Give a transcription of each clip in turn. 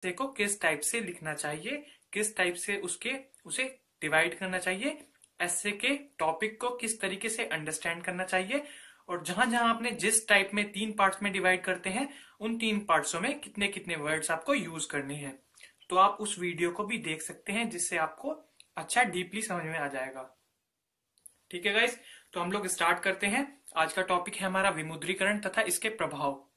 देखो किस टाइप से लिखना चाहिए, किस टाइप से उसे डिवाइड करना चाहिए, ऐसे के टॉपिक को किस तरीके से अंडरस्टैंड करना चाहिए, और जहां जहां आपने जिस टाइप में 3 पार्ट्स में डिवाइड करते हैं उन 3 पार्ट्सों में कितने कितने वर्ड्स आपको यूज करने हैं। तो आप उस वीडियो को भी देख सकते हैं जिससे आपको अच्छा डीपली समझ में आ जाएगा। ठीक है गाइस, तो हम लोग स्टार्ट करते हैं। आज का टॉपिक है हमारा विमुद्रीकरण तथा इसके प्रभाव।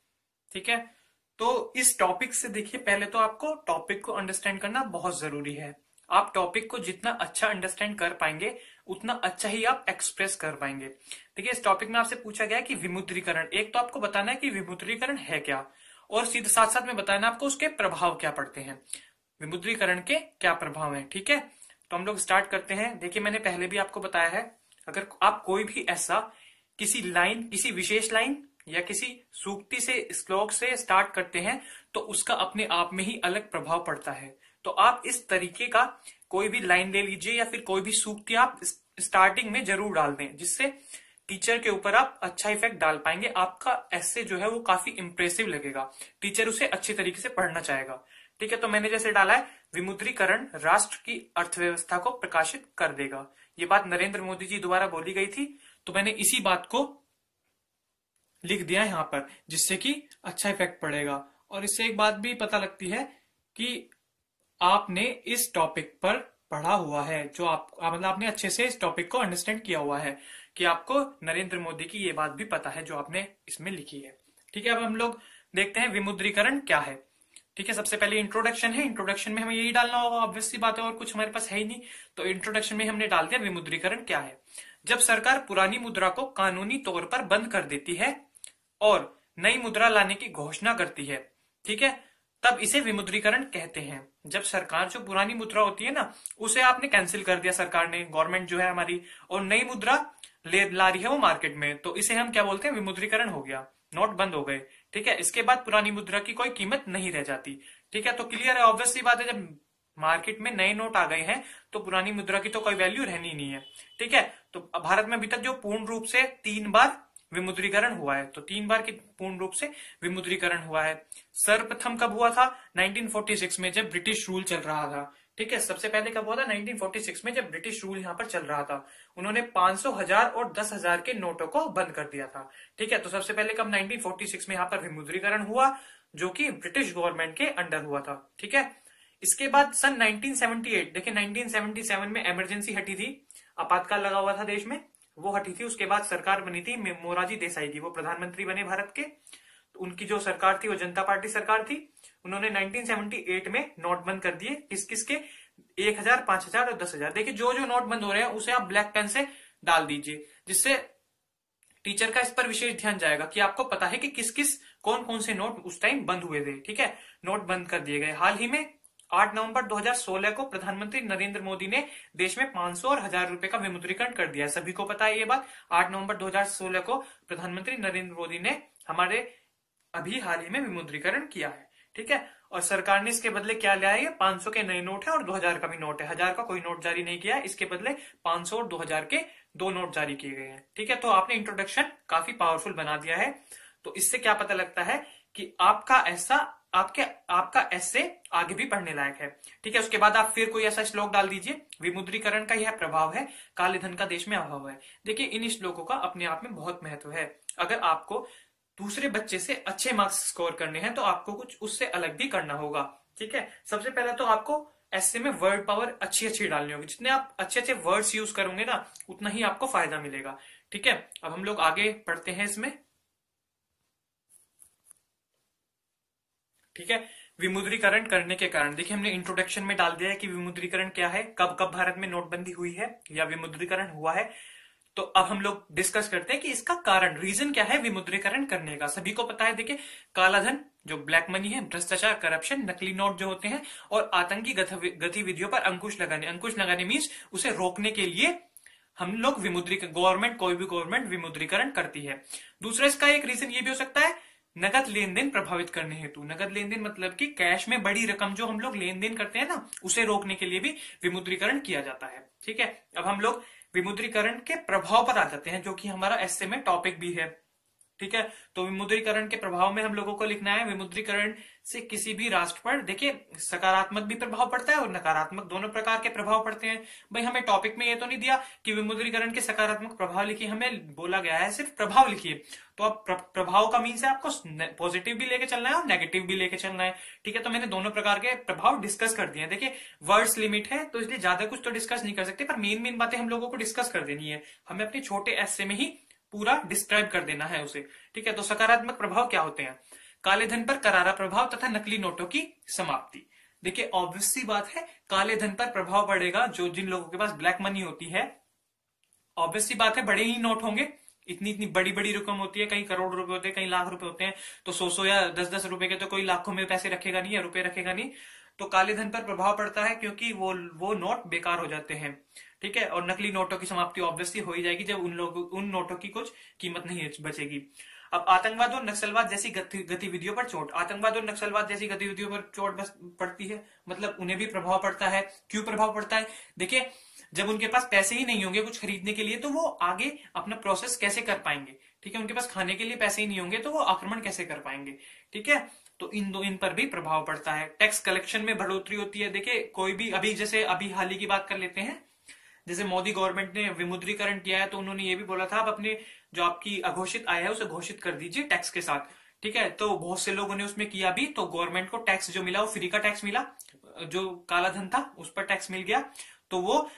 ठीक है, तो इस टॉपिक से देखिए, पहले तो आपको टॉपिक को अंडरस्टैंड करना बहुत जरूरी है। आप टॉपिक को जितना अच्छा अंडरस्टैंड कर पाएंगे उतना अच्छा ही आप एक्सप्रेस कर पाएंगे। देखिए, इस टॉपिक में आपसे पूछा गया है कि विमुद्रीकरण, एक तो आपको बताना है कि विमुद्रीकरण है क्या, और सीधे साथ साथ में बताना आपको उसके प्रभाव क्या पड़ते हैं, विमुद्रीकरण के क्या प्रभाव हैं। ठीक है, तो हम लोग स्टार्ट करते हैं। देखिए, मैंने पहले भी आपको बताया है, अगर आप कोई भी ऐसा किसी लाइन, किसी विशेष लाइन या किसी सूक्ति से, श्लोक से स्टार्ट करते हैं तो उसका अपने आप में ही अलग प्रभाव पड़ता है। तो आप इस तरीके का कोई भी लाइन ले लीजिए या फिर कोई भी सूक्ति आप स्टार्टिंग में जरूर डाल दें, जिससे टीचर के ऊपर आप अच्छा इफेक्ट डाल पाएंगे। आपका ऐसे जो है वो काफी इंप्रेसिव लगेगा, टीचर उसे अच्छी तरीके से पढ़ना चाहेगा। ठीक है, तो मैंने जैसे डाला है, विमुद्रीकरण राष्ट्र की अर्थव्यवस्था को प्रकाशित कर देगा। ये बात नरेंद्र मोदी जी द्वारा बोली गई थी, तो मैंने इसी बात को लिख दिया यहाँ पर, जिससे कि अच्छा इफेक्ट पड़ेगा। और इससे एक बात भी पता लगती है कि आपने इस टॉपिक पर पढ़ा हुआ है, जो मतलब आपने अच्छे से इस टॉपिक को अंडरस्टैंड किया हुआ है, कि आपको नरेंद्र मोदी की ये बात भी पता है जो आपने इसमें लिखी है। ठीक है, अब हम लोग देखते हैं विमुद्रीकरण क्या है। ठीक है, सबसे पहले इंट्रोडक्शन है। इंट्रोडक्शन में हमें यही डालना होगा, ऑब्वियस सी बात है, और कुछ हमारे पास है ही नहीं। तो इंट्रोडक्शन में हमने डाल दिया विमुद्रीकरण क्या है। जब सरकार पुरानी मुद्रा को कानूनी तौर पर बंद कर देती है और नई मुद्रा लाने की घोषणा करती है, ठीक है, तब इसे विमुद्रीकरण कहते हैं। जब सरकार जो पुरानी मुद्रा होती है ना, उसे आपने कैंसिल कर दिया, सरकार ने, गवर्नमेंट जो है हमारी, और नई मुद्रा ले ला रही है वो मार्केट में, तो इसे हम क्या बोलते हैं, विमुद्रीकरण हो गया, नोट बंद हो गए। ठीक है, इसके बाद पुरानी मुद्रा की कोई कीमत नहीं रह जाती। ठीक है, तो क्लियर है, ऑब्वियस सी बात है, जब मार्केट में नए नोट आ गए हैं तो पुरानी मुद्रा की तो कोई वैल्यू रहनी नहीं है। ठीक है, तो भारत में अभी तक जो पूर्ण रूप से 3 बार विमुद्रीकरण हुआ है, तो 3 बार की पूर्ण रूप से विमुद्रीकरण हुआ है। सर्वप्रथम कब हुआ था, 1946 में, जब ब्रिटिश रूल चल रहा था। ठीक है, सबसे पहले कब हुआ था, 1946 में, जब ब्रिटिश रूल यहाँ पर चल रहा था। उन्होंने 500, 1000 और 10,000 के नोटों को बंद कर दिया था। ठीक है, तो सबसे पहले कब, 1946 में यहाँ पर विमुद्रीकरण हुआ, जो कि ब्रिटिश गवर्नमेंट के अंडर हुआ था। ठीक है, इसके बाद सन 1978, देखिए 1977 में इमरजेंसी हटी थी, आपातकाल लगा हुआ था देश में, वो हटी थी। उसके बाद सरकार बनी थी मोरारजी देसाई की, वो प्रधानमंत्री बने भारत के। तो उनकी जो सरकार थी वो जनता पार्टी सरकार थी। उन्होंने 1978 में नोट बंद कर दिए, किस किस के, 1000, 5000 और 10,000। देखिए, जो जो नोट बंद हो रहे हैं उसे आप ब्लैक पेन से डाल दीजिए, जिससे टीचर का इस पर विशेष ध्यान जाएगा कि आपको पता है कि किस किस, कौन कौन से नोट उस टाइम बंद हुए थे। ठीक है, नोट बंद कर दिए गए। हाल ही में 8 नवंबर 2016 को प्रधानमंत्री नरेंद्र मोदी ने देश में 500 और 1000 रुपए का विमुद्रीकरण कर दिया है। सभी को पता है ये बात। 8 नवंबर 2016 को प्रधानमंत्री नरेंद्र मोदी ने हमारे अभी हाल ही में विमुद्रीकरण किया है। ठीक है, और सरकार ने इसके बदले क्या लिया है, 500 के नए नोट है और 2000 का भी नोट है। 1000 का कोई नोट जारी नहीं किया है, इसके बदले 500 और 2000 के 2 नोट जारी किए गए हैं। ठीक है, तो आपने इंट्रोडक्शन काफी पावरफुल बना दिया है। तो इससे क्या पता लगता है कि आपका ऐसे आगे भी पढ़ने लायक है। ठीक है, उसके बाद आप फिर कोई ऐसा श्लोक डाल दीजिए, विमुद्रीकरण का यह प्रभाव है, काले धन का देश में अभाव है। देखिए, इन श्लोकों का अपने आप में बहुत महत्व है। अगर आपको दूसरे बच्चे से अच्छे मार्क्स स्कोर करने हैं तो आपको कुछ उससे अलग भी करना होगा। ठीक है, सबसे पहले तो आपको ऐसे में वर्ड पावर अच्छी अच्छी डालनी होगी। जितने आप अच्छे अच्छे वर्ड्स यूज करोगे ना, उतना ही आपको फायदा मिलेगा। ठीक है, अब हम लोग आगे पढ़ते हैं इसमें। ठीक है, विमुद्रीकरण करने के कारण, देखिए हमने इंट्रोडक्शन में डाल दिया है कि विमुद्रीकरण क्या है, कब कब भारत में नोटबंदी हुई है या विमुद्रीकरण हुआ है। तो अब हम लोग डिस्कस करते हैं कि इसका कारण, रीजन क्या है विमुद्रीकरण करने का। सभी को पता है, देखिए, काला धन, जो ब्लैक मनी है, भ्रष्टाचार, करप्शन, नकली नोट जो होते हैं, और आतंकी गतिविधियों पर अंकुश लगाने मीन्स उसे रोकने के लिए हम लोग गवर्नमेंट, कोई भी गवर्नमेंट विमुद्रीकरण करती है। दूसरा इसका एक रीजन ये भी हो सकता है, नगद लेन देन प्रभावित करने हेतु। नगद लेन देन मतलब कि कैश में बड़ी रकम जो हम लोग लेन देन करते हैं ना, उसे रोकने के लिए भी विमुद्रीकरण किया जाता है। ठीक है, अब हम लोग विमुद्रीकरण के प्रभाव पर आ जाते हैं, जो कि हमारा एसए में टॉपिक भी है। ठीक है। तो विमुद्रीकरण के प्रभाव में हम लोगों को लिखना है, विमुद्रीकरण से किसी भी राष्ट्र पर देखिए सकारात्मक भी प्रभाव पड़ता है और नकारात्मक, दोनों प्रकार के प्रभाव पड़ते हैं। भाई हमें टॉपिक में ये तो नहीं दिया कि विमुद्रीकरण के सकारात्मक प्रभाव लिखिए, हमें बोला गया है सिर्फ प्रभाव लिखिए। तो अब प्रभाव का मीन से आपको पॉजिटिव भी लेके चलना है और नेगेटिव भी लेके चलना है, ठीक है। तो मैंने दोनों प्रकार के प्रभाव डिस्कस कर दिए। देखिए वर्ड्स लिमिट है तो इसलिए ज्यादा कुछ तो डिस्कस नहीं कर सकते, पर मेन मेन बातें हम लोगों को डिस्कस कर देनी है, हमें अपने छोटे एस्से में ही पूरा डिस्क्राइब कर देना है उसे, ठीक है। तो सकारात्मक प्रभाव क्या होते हैं? काले धन पर करारा प्रभाव तथा नकली नोटों की समाप्ति। देखिए ऑब्वियस सी बात है, काले धन पर प्रभाव पड़ेगा, जो जिन लोगों के पास ब्लैक मनी होती है, ऑब्वियस सी बात है बड़े ही नोट होंगे, इतनी इतनी बड़ी बड़ी रकम होती है, कई करोड़ रुपए होते हैं, कई लाख रुपए होते हैं, तो 100 या 10 रुपए के तो कोई लाखों में पैसे रखेगा नहीं या रुपए रखेगा नहीं। तो काले धन पर प्रभाव पड़ता है क्योंकि वो नोट बेकार हो जाते हैं, ठीक है। और नकली नोटों की समाप्ति ऑब्वियसली हो ही जाएगी जब उन नोटों की कुछ कीमत नहीं बचेगी। अब आतंकवाद और नक्सलवाद जैसी गतिविधियों पर चोट, आतंकवाद और नक्सलवाद जैसी गतिविधियों पर चोट बस पड़ती है, मतलब उन्हें भी प्रभाव पड़ता है। क्यों प्रभाव पड़ता है? देखिए जब उनके पास पैसे ही नहीं होंगे कुछ खरीदने के लिए, तो वो आगे अपना प्रोसेस कैसे कर पाएंगे, ठीक है। उनके पास खाने के लिए पैसे ही नहीं होंगे तो वो आक्रमण कैसे कर पाएंगे, ठीक है। तो इन पर भी प्रभाव पड़ता है। टैक्स कलेक्शन में बढ़ोतरी होती है। देखिए कोई भी अभी हाल ही की बात कर लेते हैं, जैसे मोदी गवर्नमेंट ने विमुद्रीकरण किया है तो उन्होंने ये भी बोला था आप अपने जो आपकी अघोषित आय है उसे घोषित कर दीजिए टैक्स के साथ, ठीक है। तो बहुत से लोगों ने उसमें किया भी, तो गवर्नमेंट को टैक्स जो मिला वो फ्री का टैक्स मिला, जो काला धन था उस पर टैक्स मिल गया। तो वो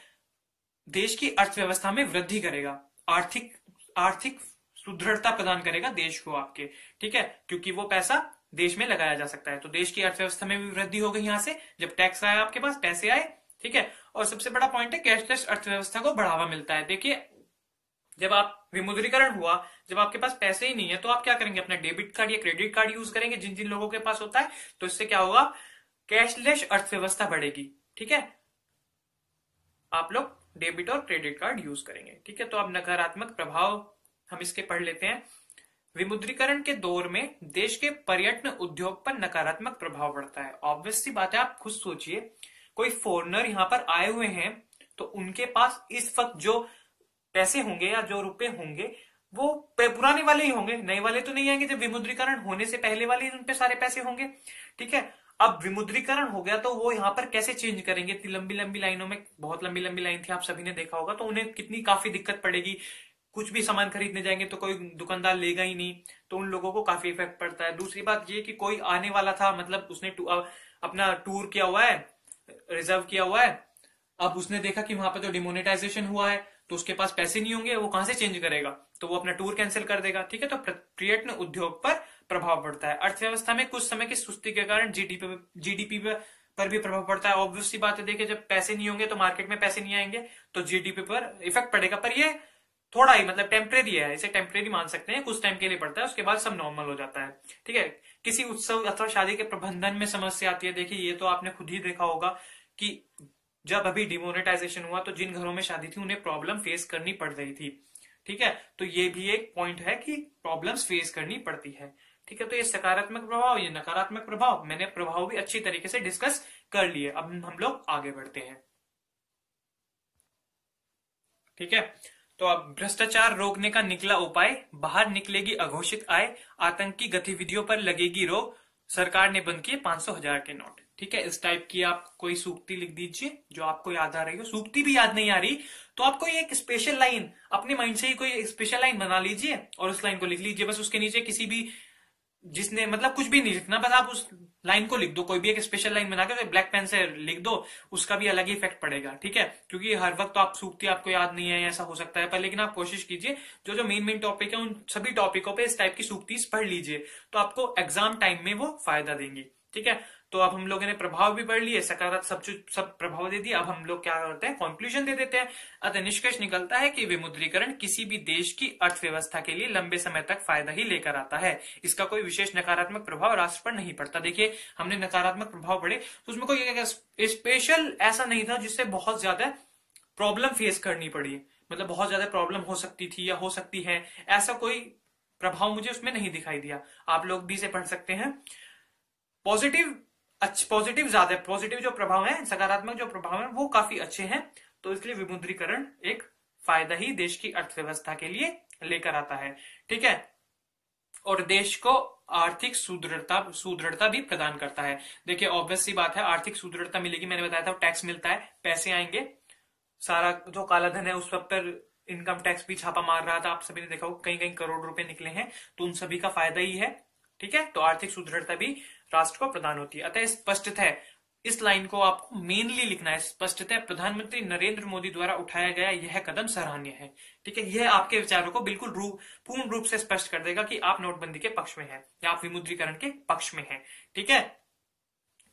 देश की अर्थव्यवस्था में वृद्धि करेगा, आर्थिक सुदृढ़ता प्रदान करेगा देश को आपके, ठीक है, क्योंकि वो पैसा देश में लगाया जा सकता है। तो देश की अर्थव्यवस्था में भी वृद्धि हो गई यहां से, जब टैक्स आया आपके पास, पैसे आए, ठीक है। और सबसे बड़ा पॉइंट है कैशलेस अर्थव्यवस्था को बढ़ावा मिलता है। देखिए जब आप विमुद्रीकरण हुआ, जब आपके पास पैसे ही नहीं है तो आप क्या करेंगे? अपना डेबिट कार्ड या क्रेडिट कार्ड यूज करेंगे, जिन जिन लोगों के पास होता है। तो इससे क्या होगा? कैशलेस अर्थव्यवस्था बढ़ेगी, ठीक है। आप लोग डेबिट और क्रेडिट कार्ड यूज करेंगे, ठीक है। तो अब नकारात्मक प्रभाव हम इसके पढ़ लेते हैं। विमुद्रीकरण के दौर में देश के पर्यटन उद्योग पर नकारात्मक प्रभाव पड़ता है। ऑब्वियस सी बात है, आप खुद सोचिए, कोई फॉरेनर यहाँ पर आए हुए हैं तो उनके पास इस वक्त जो पैसे होंगे या जो रुपए होंगे वो पुराने वाले ही होंगे, नए वाले तो नहीं आएंगे। जब विमुद्रीकरण होने से पहले वाले उन पे सारे पैसे होंगे, ठीक है। अब विमुद्रीकरण हो गया तो वो यहाँ पर कैसे चेंज करेंगे? इतनी लंबी लंबी लाइनों में, बहुत लंबी लंबी लाइन थी, आप सभी ने देखा होगा, तो उन्हें कितनी काफी दिक्कत पड़ेगी। कुछ भी सामान खरीदने जाएंगे तो कोई दुकानदार लेगा ही नहीं, तो उन लोगों को काफी इफेक्ट पड़ता है। दूसरी बात ये कि कोई आने वाला था, मतलब उसने अपना टूर किया हुआ है, रिजर्व किया हुआ है, अब उसने देखा कि वहां पर तो डिमोनेटाइजेशन हुआ है, तो उसके पास पैसे नहीं होंगे, वो कहां से चेंज करेगा? तो वो अपना टूर कैंसिल कर देगा, ठीक है। तो पर्यटन उद्योग पर प्रभाव पड़ता है। अर्थव्यवस्था में कुछ समय की सुस्ती के कारण जीडीपी पर भी प्रभाव पड़ता है। ऑब्वियस सी बात है, देखिए जब पैसे नहीं होंगे तो मार्केट में पैसे नहीं आएंगे, तो जीडीपी पर इफेक्ट पड़ेगा। पर ये थोड़ा ही, मतलब टेम्परेरी है, इसे टेम्परेरी मान सकते हैं, कुछ टाइम के लिए पड़ता है, उसके बाद सब नॉर्मल हो जाता है, ठीक है। किसी उत्सव अथवा शादी के प्रबंधन में समस्या आती है। देखिए ये तो आपने खुद ही देखा होगा कि जब अभी डिमोनेटाइजेशन हुआ तो जिन घरों में शादी थी उन्हें प्रॉब्लम फेस करनी पड़ रही थी, ठीक है। तो ये भी एक पॉइंट है कि प्रॉब्लम्स फेस करनी पड़ती है, ठीक है। तो ये सकारात्मक प्रभाव, ये नकारात्मक प्रभाव, मैंने प्रभाव भी अच्छी तरीके से डिस्कस कर लिए। अब हम लोग आगे बढ़ते हैं, ठीक है। तो अब भ्रष्टाचार रोकने का निकला उपाय, बाहर निकलेगी अघोषित आय, आतंकी गतिविधियों पर लगेगी रोक, सरकार ने बंद किए 500,000 के नोट, ठीक है। इस टाइप की आप कोई सूक्ति लिख दीजिए जो आपको याद आ रही हो। सूक्ति भी याद नहीं आ रही तो आप कोई एक स्पेशल लाइन अपने माइंड से ही कोई स्पेशल लाइन बना लीजिए और उस लाइन को लिख लीजिए। बस उसके नीचे किसी भी, जिसने, मतलब कुछ भी नहीं लिखना, बस आप उस लाइन को लिख दो, कोई भी एक स्पेशल लाइन बना के ब्लैक पेन से लिख दो, उसका भी अलग ही इफेक्ट पड़ेगा, ठीक है। क्योंकि हर वक्त तो आप सूक्ति आपको याद नहीं है, ऐसा हो सकता है, पर लेकिन आप कोशिश कीजिए जो जो मेन टॉपिक है उन सभी टॉपिकों पे इस टाइप की सूक्ति पढ़ लीजिए, तो आपको एग्जाम टाइम में वो फायदा देंगी, ठीक है। तो अब हम लोगों ने प्रभाव भी पढ़ लिए, सकारात्मक सब प्रभाव दे दिए। अब हम लोग क्या करते हैं? कंक्लूजन दे देते हैं। अतः निष्कर्ष निकलता है कि विमुद्रीकरण किसी भी देश की अर्थव्यवस्था के लिए लंबे समय तक फायदा ही लेकर आता है। इसका कोई विशेष नकारात्मक प्रभाव राष्ट्र पर नहीं पड़ता। देखिए हमने नकारात्मक प्रभाव पढ़े तो उसमें कोई स्पेशल ऐसा नहीं था जिससे बहुत ज्यादा प्रॉब्लम फेस करनी पड़ी, मतलब बहुत ज्यादा प्रॉब्लम हो सकती थी या हो सकती है, ऐसा कोई प्रभाव मुझे उसमें नहीं दिखाई दिया। आप लोग भी इसे पढ़ सकते हैं। पॉजिटिव ज्यादा, पॉजिटिव जो प्रभाव है, सकारात्मक जो प्रभाव है वो काफी अच्छे हैं। तो इसलिए विमुद्रीकरण एक फायदा ही देश की अर्थव्यवस्था के लिए लेकर आता है, ठीक है। और देश को आर्थिक सुदृढ़ता भी प्रदान करता है। देखिए ऑब्वियस सी बात है, आर्थिक सुदृढ़ता मिलेगी, मैंने बताया था टैक्स मिलता है, पैसे आएंगे, सारा जो काला धन है उस पर इनकम टैक्स भी छापा मार रहा था, आप सभी ने देखा होगा कई कई करोड़ रुपए निकले हैं, तो उन सभी का फायदा ही है। ठीक है, तो आर्थिक सुदृढ़ता भी राष्ट्र को प्रदान होती है। अतः स्पष्ट है, इस लाइन को आपको मेनली लिखना है, स्पष्टतः प्रधानमंत्री नरेंद्र मोदी द्वारा उठाया गया यह कदम सराहनीय है। ठीक है, यह आपके विचारों को बिल्कुल पूर्ण रूप से स्पष्ट कर देगा कि आप नोटबंदी के पक्ष में हैं या आप विमुद्रीकरण के पक्ष में हैं। ठीक है,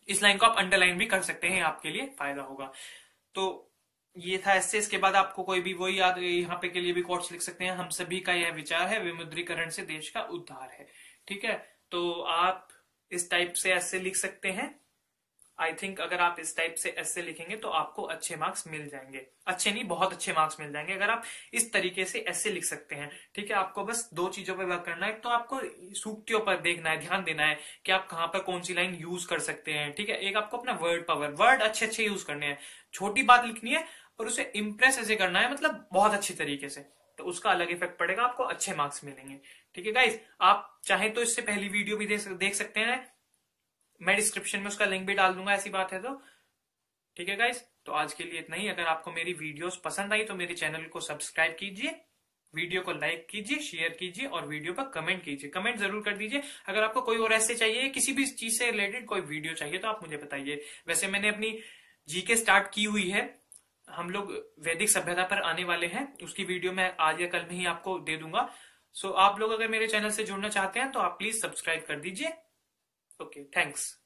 इस लाइन को आप अंडरलाइन भी कर सकते हैं, आपके लिए फायदा होगा। तो ये था ऐसे। इसके बाद आपको कोई भी वही याद, यहाँ पे के लिए भी कोट्स लिख सकते हैं, हम सभी का यह विचार है, विमुद्रीकरण से देश का उद्धार है। ठीक है, तो आप इस टाइप से ऐसे लिख सकते हैं। आई थिंक अगर आप इस टाइप से ऐसे लिखेंगे तो आपको अच्छे मार्क्स मिल जाएंगे, अच्छे नहीं बहुत अच्छे मार्क्स मिल जाएंगे अगर आप इस तरीके से ऐसे लिख सकते हैं। ठीक है, आपको बस दो चीजों पर वर्क करना है, तो आपको सूक्तियों पर देखना है, ध्यान देना है कि आप कहां पर कौन सी लाइन यूज कर सकते हैं। ठीक है, एक आपको अपना वर्ड पावर, वर्ड अच्छे अच्छे यूज करने हैं, छोटी बात लिखनी है और उसे इंप्रेस ऐसे करना है, मतलब बहुत अच्छी तरीके से, तो उसका अलग इफेक्ट पड़ेगा, आपको अच्छे मार्क्स मिलेंगे। ठीक है गाइस, आप चाहे तो इससे पहली वीडियो भी देख सकते हैं, मैं डिस्क्रिप्शन में उसका लिंक भी डाल दूंगा, ऐसी बात है तो। ठीक है गाइस, तो आज के लिए इतना ही। अगर आपको मेरी वीडियोस पसंद आई तो मेरे चैनल को सब्सक्राइब कीजिए, वीडियो को लाइक कीजिए, शेयर कीजिए और वीडियो पर कमेंट कीजिए, कमेंट जरूर कर दीजिए। अगर आपको कोई और ऐसे चाहिए, किसी भी चीज से रिलेटेड कोई वीडियो चाहिए तो आप मुझे बताइए। वैसे मैंने अपनी जीके स्टार्ट की हुई है, हम लोग वैदिक सभ्यता पर आने वाले हैं, उसकी वीडियो मैं आज या कल में ही आपको दे दूंगा। सो आप लोग अगर मेरे चैनल से जुड़ना चाहते हैं तो आप प्लीज सब्सक्राइब कर दीजिए। Okay, thanks.